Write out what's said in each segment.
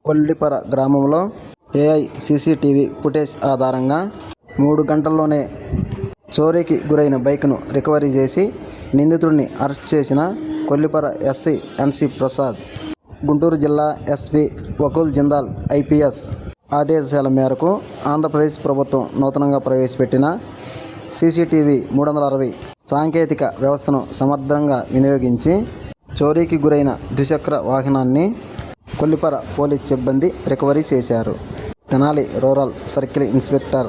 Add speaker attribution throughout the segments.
Speaker 1: కొల్లిపర గ్రామంలో AI CCTV footage ఆధారంగా 3 గంటల్లోనే చోరీకి గురైన బైక్ను రికవరీ చేసి నిందితుడిని అరెస్ట్ చేసిన కొల్లిపర ఎస్ఐ ఎన్సి ప్రసాద్. గుంటూరు జిల్లా ఎస్పీ వకుల్ జిందాల్ ఐపీఎస్ ఆదేశాల మేరకు ఆంధ్రప్రదేశ్ ప్రభుత్వం నూతనంగా ప్రవేశపెట్టిన సీసీటీవీ 360 సాంకేతిక వ్యవస్థను సమర్థంగా వినియోగించి చోరీకి గురైన ద్విచక్ర వాహనాన్ని కొల్లిపర పోలీస్ సిబ్బంది రికవరీ చేశారు. Tenali rural circle inspector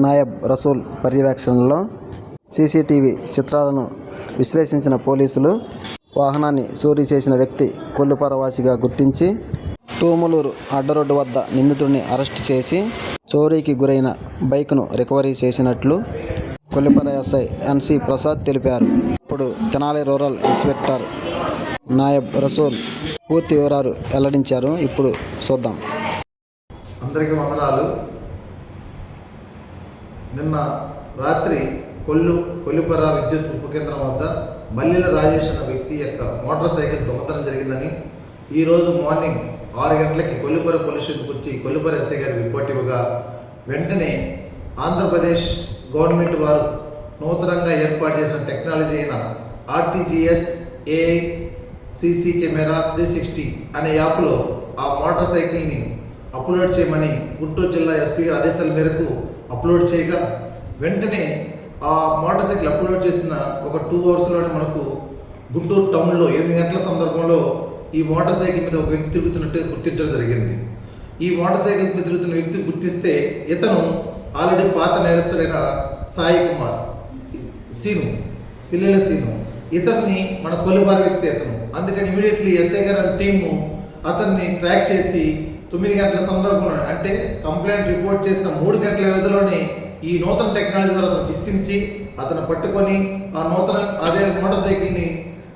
Speaker 1: Nayab Rasool పర్యవేక్షణలో సీసీటీవీ చిత్రాలను విశ్లేషించిన పోలీసులు వాహనాన్ని చోరీ చేసిన వ్యక్తి కొల్లిపర వాసిగా గుర్తించి తూములూరు అడ్డరోడ్డు వద్ద నిందితుడిని అరెస్ట్ చేసి చోరీకి గురైన బైక్ను రికవరీ చేసినట్లు కొల్లిపర ఎస్ఐ ఎన్సి ప్రసాద్ తెలిపారు. ఇప్పుడు తెనాలి రూరల్ ఇన్స్పెక్టర్ నాయబ్ రసూల్ పూర్తి వివరాలు వెల్లడించారు. ఇప్పుడు చూద్దాం.
Speaker 2: అందరికీ వందనాలు. నిన్న రాత్రి కొల్లిపర విద్యుత్ ఉప కేంద్రం వద్ద మల్లెల రాజేష్ అన్న వ్యక్తి యొక్క మోటార్ సైకిల్ దొంగతనం జరిగిందని ఈరోజు మార్నింగ్ 6 గంటలకి కొల్లిపర పోలీస్ స్టేషన్కి వచ్చి కొల్లిపర ఎస్ఐ గారికి రిపోర్ట్ ఇవ్వగా వెంటనే ఆంధ్రప్రదేశ్ గవర్నమెంట్ వారు నూతనంగా ఏర్పాటు చేసిన టెక్నాలజీ అయిన ఆర్టీజీఎస్ ఏఐ సీసీ కెమెరా 360 అనే యాప్లో ఆ మోటార్ సైకిల్ని అప్లోడ్ చేయమని గుంటూరు జిల్లా ఎస్పీ ఆదేశాల మేరకు అప్లోడ్ చేయగా వెంటనే ఆ మోటార్ సైకిల్ అప్లోడ్ చేసిన ఒక 2 అవర్స్లోనే మనకు గుంటూరు టౌన్లో 8 గంటల సందర్భంలో ఈ మోటార్ సైకిల్ మీద ఒక వ్యక్తి తిరుగుతున్నట్టు గుర్తించడం జరిగింది. ఈ మోటార్ సైకిల్ మీద తిరుగుతున్న వ్యక్తిని గుర్తిస్తే ఇతను ఆల్రెడీ పాత నేరస్తుడైన సాయి కుమార్ పిల్లల సీను, ఇతన్ని మన కొల్లిపర వ్యక్తి అతను. అందుకని ఇమీడియట్లీ ఎస్ఐ గారి టీము అతన్ని ట్రాక్ చేసి 9 గంటల సందర్భంలో అంటే కంప్లైంట్ రిపోర్ట్ చేసిన 3 గంటల వ్యవధిలోనే ఈ నూతన టెక్నాలజీ ద్వారా అతను గుర్తించి అతను పట్టుకొని ఆ నూతన అదే మోటార్ సైకిల్ని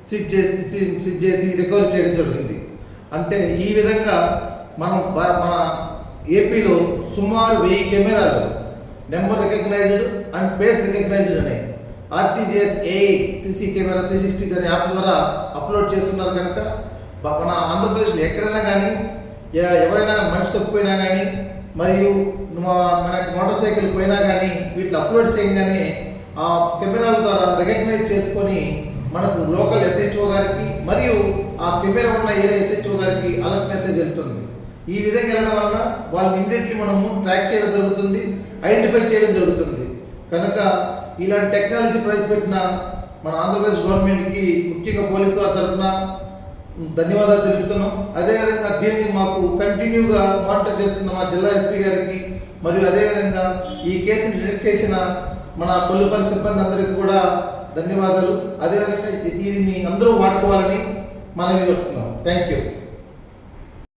Speaker 2: సీజ్ చేసి రికవరీ చేయడం జరిగింది. అంటే ఈ విధంగా మన ఏపీలో సుమారు 1000 కెమెరాలు number recognised and face recognised అనే ఆర్టీజీఎస్ ఏఐ సీసీ కెమెరా 360 అనే యాప్ ద్వారా అప్లోడ్ చేస్తున్నారు. కనుక మన ఆంధ్రప్రదేశ్లో ఎక్కడైనా కానీ ఎవరైనా మనిషి తప్పిపోయినా కానీ మరియు మన మోటార్ సైకిల్ పోయినా కానీ వీటిని అప్లోడ్ చేయగానే ఆ కెమెరాల ద్వారా రికగ్నైజ్ చేసుకొని మనకు లోకల్ ఎస్హెచ్ఓ గారికి మరియు ఆ కెమెరా ఉన్న ఏరియా ఎస్హెచ్ఓ గారికి అలర్ట్ మెసేజ్ వెళ్తుంది. ఈ విధంగా వెళ్ళడం వలన వాళ్ళని ఇమ్మీడియట్లీ మనము ట్రాక్ చేయడం జరుగుతుంది, ఐడెంటిఫై చేయడం జరుగుతుంది. కనుక ఇలాంటి టెక్నాలజీ ప్రవేశపెట్టిన మన ఆంధ్రప్రదేశ్ గవర్నమెంట్కి ముఖ్యంగా పోలీసు వారి తరఫున ధన్యవాదాలు తెలుపుతున్నాం. అదేవిధంగా దీన్ని మాకు కంటిన్యూగా మానిటర్ చేస్తున్న మా జిల్లా ఎస్పీ గారికి మరియు అదేవిధంగా ఈ కేసుని డిటెక్ట్ చేసిన మన కొల్లిపర సిబ్బంది అందరికీ కూడా ధన్యవాదాలు. అదేవిధంగా దీన్ని అందరూ వాడుకోవాలని మనవి చెప్తున్నాం. Thank you.